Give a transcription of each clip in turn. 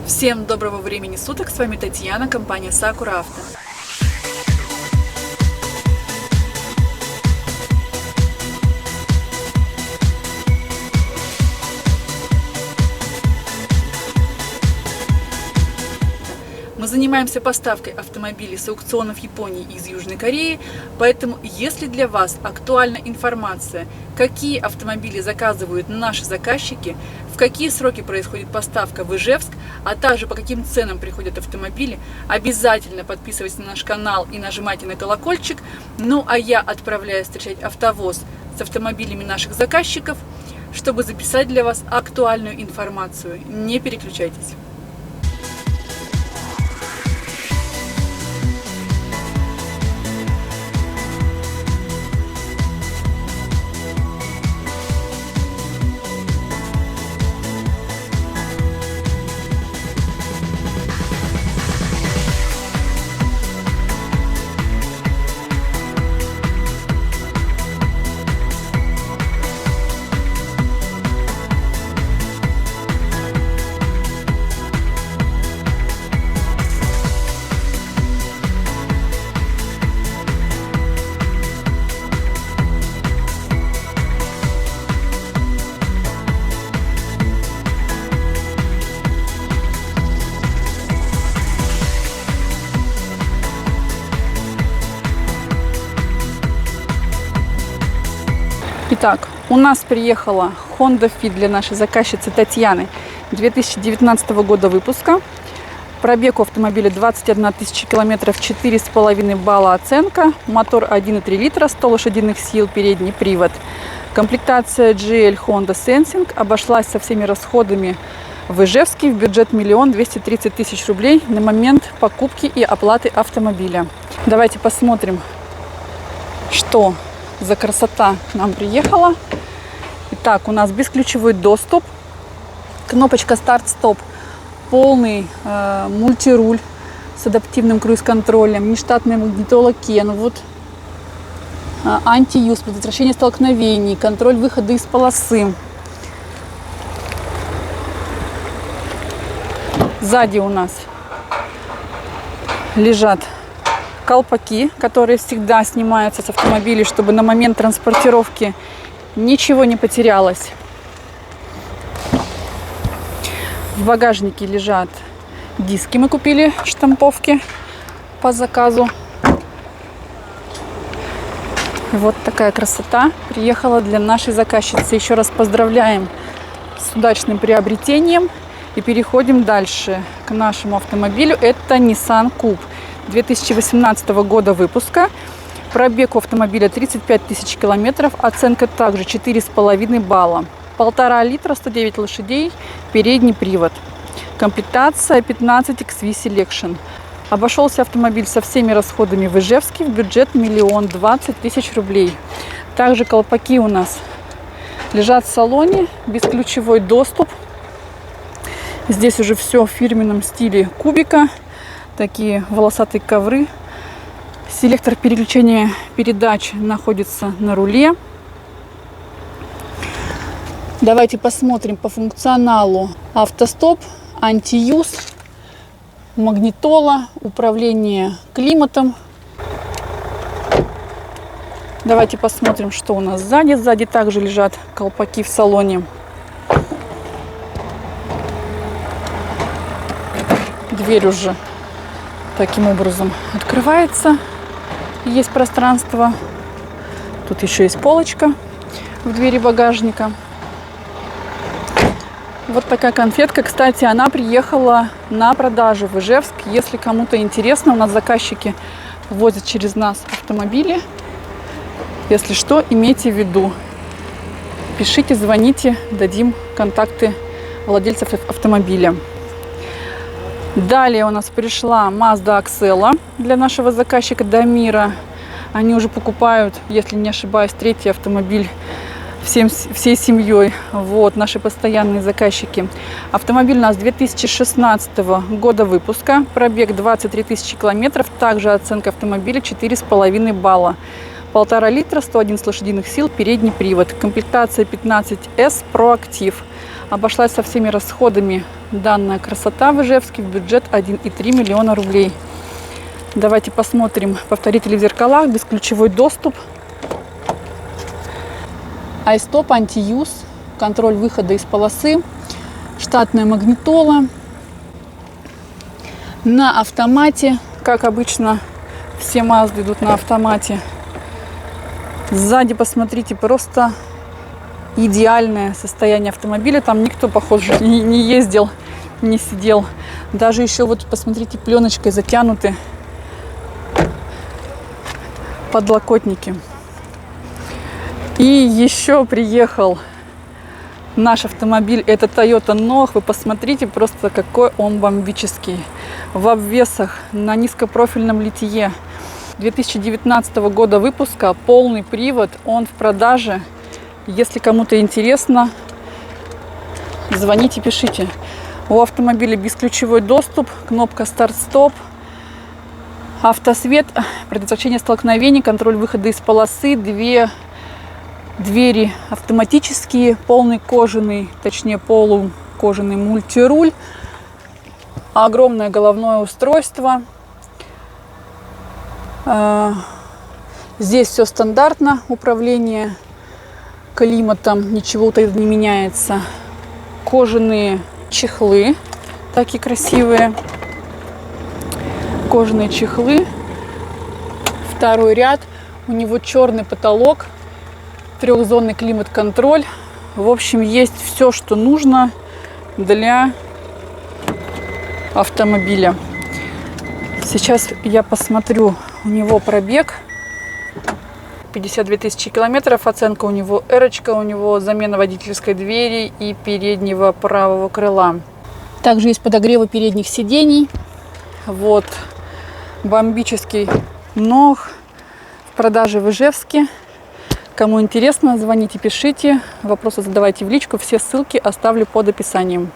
Всем доброго времени суток, с вами Татьяна, компания Sakura Auto. Мы занимаемся поставкой автомобилей с аукционов Японии и из Южной Кореи, поэтому если для вас актуальна информация, какие автомобили заказывают наши заказчики, в какие сроки происходит поставка в Ижевск, а также по каким ценам приходят автомобили, обязательно подписывайтесь на наш канал и нажимайте на колокольчик. Ну а я отправляюсь встречать автовоз с автомобилями наших заказчиков, чтобы записать для вас актуальную информацию. Не переключайтесь. Итак, у нас приехала Honda Fit для нашей заказчицы Татьяны 2019 года выпуска. Пробег у автомобиля 21 тысяча километров, 4,5 балла оценка. Мотор 1,3 литра, 100 лошадиных сил, передний привод. Комплектация GL Honda Sensing обошлась со всеми расходами в Ижевске в бюджет 1 230 000 рублей на момент покупки и оплаты автомобиля. Давайте посмотрим, что за красота к нам приехала. Итак, у нас бесключевой доступ, кнопочка старт-стоп, полный мультируль с адаптивным круиз-контролем, нештатная магнитола Kenwood, анти-юз, предотвращение столкновений, контроль выхода из полосы. Сзади у нас лежат колпаки, которые всегда снимаются с автомобилей, чтобы на момент транспортировки ничего не потерялось. В багажнике лежат диски. Мы купили штамповки по заказу. Вот такая красота приехала для нашей заказчицы. Еще раз поздравляем с удачным приобретением. И переходим дальше к нашему автомобилю. Это Nissan Cube 2018 года выпуска. Пробег у автомобиля 35 тысяч километров. Оценка также 4,5 балла. 1,5 литра, 109 лошадей, передний привод. Комплектация 15 XV Selection. Обошелся автомобиль со всеми расходами в Ижевске в бюджет 1 020 000 рублей. Также колпаки у нас лежат в салоне, бесключевой доступ. Здесь уже все в фирменном стиле кубика. Такие волосатые ковры. Селектор переключения передач находится на руле. Давайте посмотрим по функционалу. Автостоп, антиюз, магнитола, управление климатом. Давайте посмотрим, что у нас сзади. Сзади также лежат колпаки в салоне. Дверь уже таким образом открывается. Есть пространство. Тут еще есть полочка в двери багажника. Вот такая конфетка. Кстати, она приехала на продажу в Ижевск. Если кому-то интересно, у нас заказчики возят через нас автомобили. Если что, имейте в виду. Пишите, звоните, дадим контакты владельцев автомобиля. Далее у нас пришла Mazda Axela для нашего заказчика Дамира. Они уже покупают, если не ошибаюсь, третий автомобиль всей семьей. Вот, наши постоянные заказчики. Автомобиль у нас 2016 года выпуска. Пробег 23 тысячи километров. Также оценка автомобиля 4,5 балла. 1,5 литра, 111 лошадиных сил, передний привод. Комплектация 15S ProActive. Обошлась со всеми расходами данная красота в Ижевске в бюджет 1,3 миллиона рублей. Давайте посмотрим повторители в зеркалах, бесключевой доступ. iStop, антиюз, контроль выхода из полосы, штатная магнитола. На автомате, как обычно, все Mazda идут на автомате. Сзади посмотрите, просто идеальное состояние автомобиля. Там никто, похоже, не ездил, не сидел. Даже еще вот посмотрите, пленочкой затянуты подлокотники. И еще приехал наш автомобиль. Это Toyota Noah. Вы посмотрите, просто какой он бомбический. В обвесах, на низкопрофильном литье. 2019 года выпуска, полный привод, он в продаже. Если кому-то интересно, звоните, пишите. У автомобиля бесключевой доступ, кнопка старт-стоп, автосвет, предотвращение столкновений, контроль выхода из полосы, две двери автоматические, полный кожаный, точнее полукожаный мультируль, огромное головное устройство. Здесь все стандартно, управление климатом, ничего тут не меняется. Кожаные чехлы, такие красивые. Кожаные чехлы. Второй ряд. У него черный потолок, трехзонный климат-контроль. В общем, есть все, что нужно для автомобиля. Сейчас я посмотрю, у него пробег 52 тысячи километров, оценка у него эрочка, у него замена водительской двери и переднего правого крыла. Также есть подогревы передних сидений. Вот бомбический Noah в продаже в Ижевске. Кому интересно, звоните, пишите, вопросы задавайте в личку, все ссылки оставлю под описанием.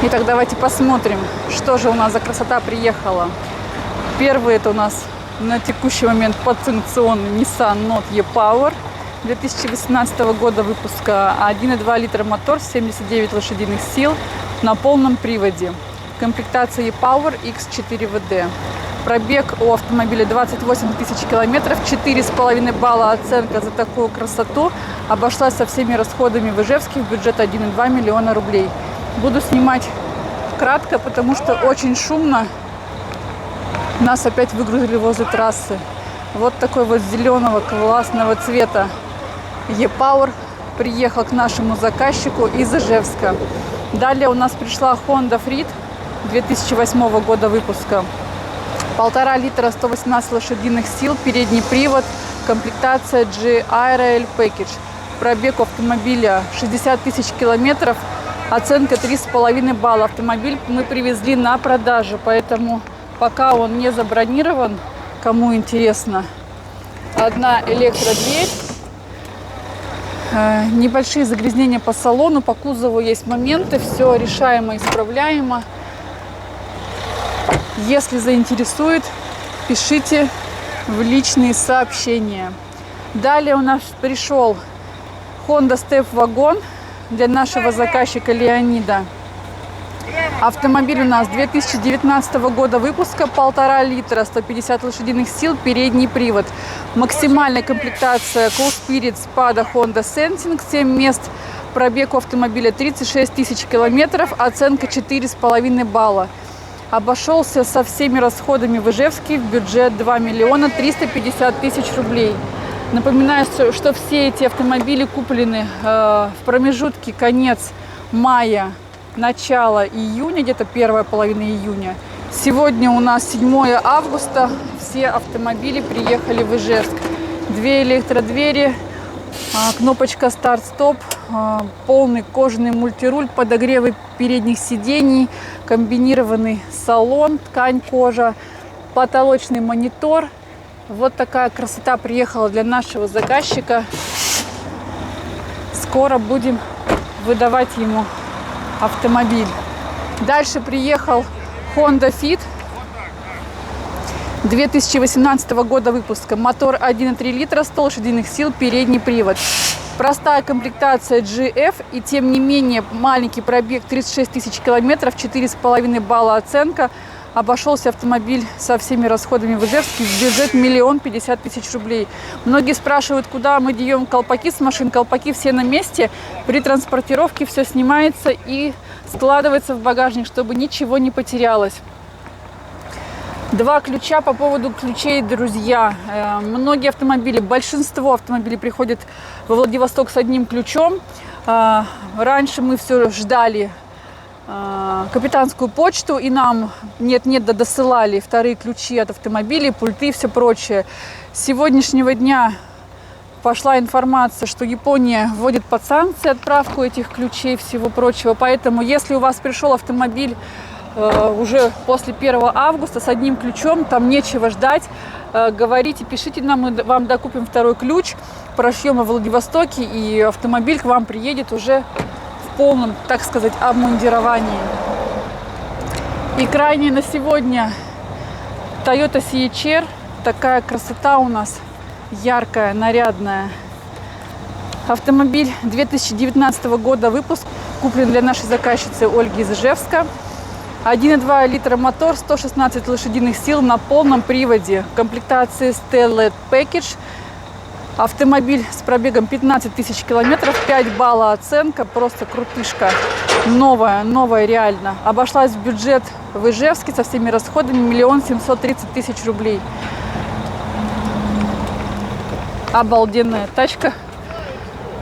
Итак, давайте посмотрим, что же у нас за красота приехала. Первый это у нас на текущий момент подсанкционный Nissan Note E-Power 2018 года выпуска. 1,2 литра мотор, 79 лошадиных сил на полном приводе. Комплектация E-Power X4VD. Пробег у автомобиля 28 тысяч километров, 4,5 балла оценка за такую красоту. Обошлась со всеми расходами в Ижевске в бюджет 1,2 миллиона рублей. Буду снимать кратко, потому что очень шумно. Нас опять выгрузили возле трассы. Вот такой вот зеленого классного цвета E-Power приехал к нашему заказчику из Ижевска. Далее у нас пришла Honda Freed 2008 года выпуска. 1,5 литра, 118 лошадиных сил, передний привод, комплектация G-Aero L-Package. Пробег автомобиля 60 тысяч километров, оценка 3,5 балла. Автомобиль мы привезли на продажу, поэтому пока он не забронирован, кому интересно. Одна электродверь. Небольшие загрязнения по салону, по кузову есть моменты, все решаемо, исправляемо. Если заинтересует, пишите в личные сообщения. Далее у нас пришел Honda Step Wagon для нашего заказчика Леонида. Автомобиль у нас 2019 года выпуска, 1,5 литра, 150 лошадиных сил, передний привод. Максимальная комплектация Cool Spirit Spada Honda Sensing, 7 мест. Пробег у автомобиля 36 тысяч километров, оценка 4,5 балла. Обошелся со всеми расходами в Ижевске в бюджет 2 миллиона 350 тысяч рублей. Напоминаю, что все эти автомобили куплены в промежутке конец мая, начало июня, где-то первая половина июня. Сегодня у нас 7 августа, все автомобили приехали в Ижевск. 2 электродвери, кнопочка старт-стоп, полный кожаный мультируль, подогревы передних сидений, комбинированный салон, ткань, кожа, потолочный монитор. Вот такая красота приехала для нашего заказчика. Скоро будем выдавать ему автомобиль. Дальше приехал Honda Fit 2018 года выпуска. Мотор 1,3 литра, 100 лошадиных сил, передний привод. Простая комплектация GF, и тем не менее маленький пробег 36 тысяч километров, 4,5 балла оценка. Обошелся автомобиль со всеми расходами в Ижевске в бюджет 1 050 000 рублей. Многие спрашивают, куда мы деем колпаки с машин. Колпаки все на месте. При транспортировке все снимается и складывается в багажник, чтобы ничего не потерялось. 2 ключа по поводу ключей, друзья. Многие автомобили, большинство автомобилей приходят во Владивосток с одним ключом. Раньше мы все ждали капитанскую почту, и нам нет-нет да досылали вторые ключи от автомобилей, пульты и все прочее. С сегодняшнего дня пошла информация, что Япония вводит под санкции отправку этих ключей и всего прочего. Поэтому, если у вас пришел автомобиль уже после 1 августа с одним ключом, там нечего ждать, говорите, пишите нам, мы вам докупим второй ключ, прошьем в Владивостоке, и автомобиль к вам приедет уже в полном, так сказать, обмундировании. И крайне на сегодня Toyota CHR. Такая красота у нас, яркая, нарядная. Автомобиль 2019 года выпуск, куплен для нашей заказчицы Ольги из Ижевска. 1,2 литра мотор, 116 лошадиных сил на полном приводе. Комплектации Stella Package. Автомобиль с пробегом 15 тысяч километров, 5 балла оценка, просто крутышка. Новая реально. Обошлась в бюджет в Ижевске со всеми расходами 1 730 000 рублей. Обалденная тачка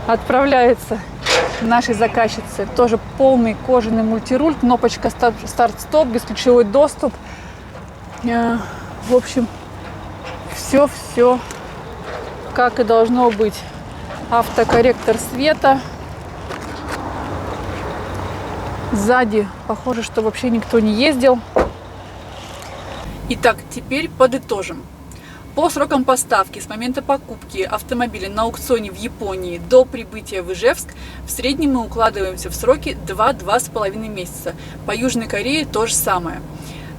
отправляется нашей заказчице. Тоже полный кожаный мультируль, кнопочка старт-стоп, бесключевой доступ. В общем, все как и должно быть. Автокорректор света. Сзади похоже, что вообще никто не ездил. Итак, теперь подытожим. По срокам поставки с момента покупки автомобиля на аукционе в Японии до прибытия в Ижевск в среднем мы укладываемся в сроки 2-2,5 месяца. По Южной Корее то же самое.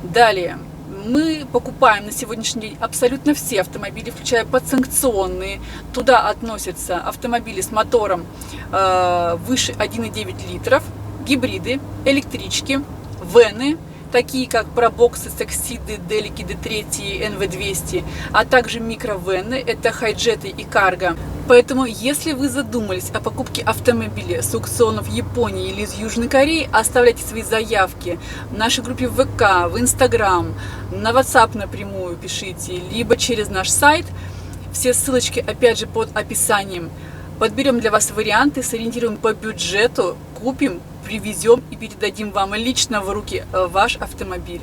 Далее. Мы покупаем на сегодняшний день абсолютно все автомобили, включая подсанкционные. Туда относятся автомобили с мотором выше 1,9 литров, гибриды, электрички, вены, такие как пробоксы, сексиды, делики, D3, NV200, а также микровены, это хайджеты и карго. Поэтому, если вы задумались о покупке автомобиля с аукционов Японии или из Южной Кореи, оставляйте свои заявки в нашей группе в ВК, в Инстаграм, на WhatsApp напрямую пишите, либо через наш сайт. Все ссылочки, опять же, под описанием. Подберем для вас варианты, сориентируем по бюджету, купим, привезем и передадим вам лично в руки ваш автомобиль.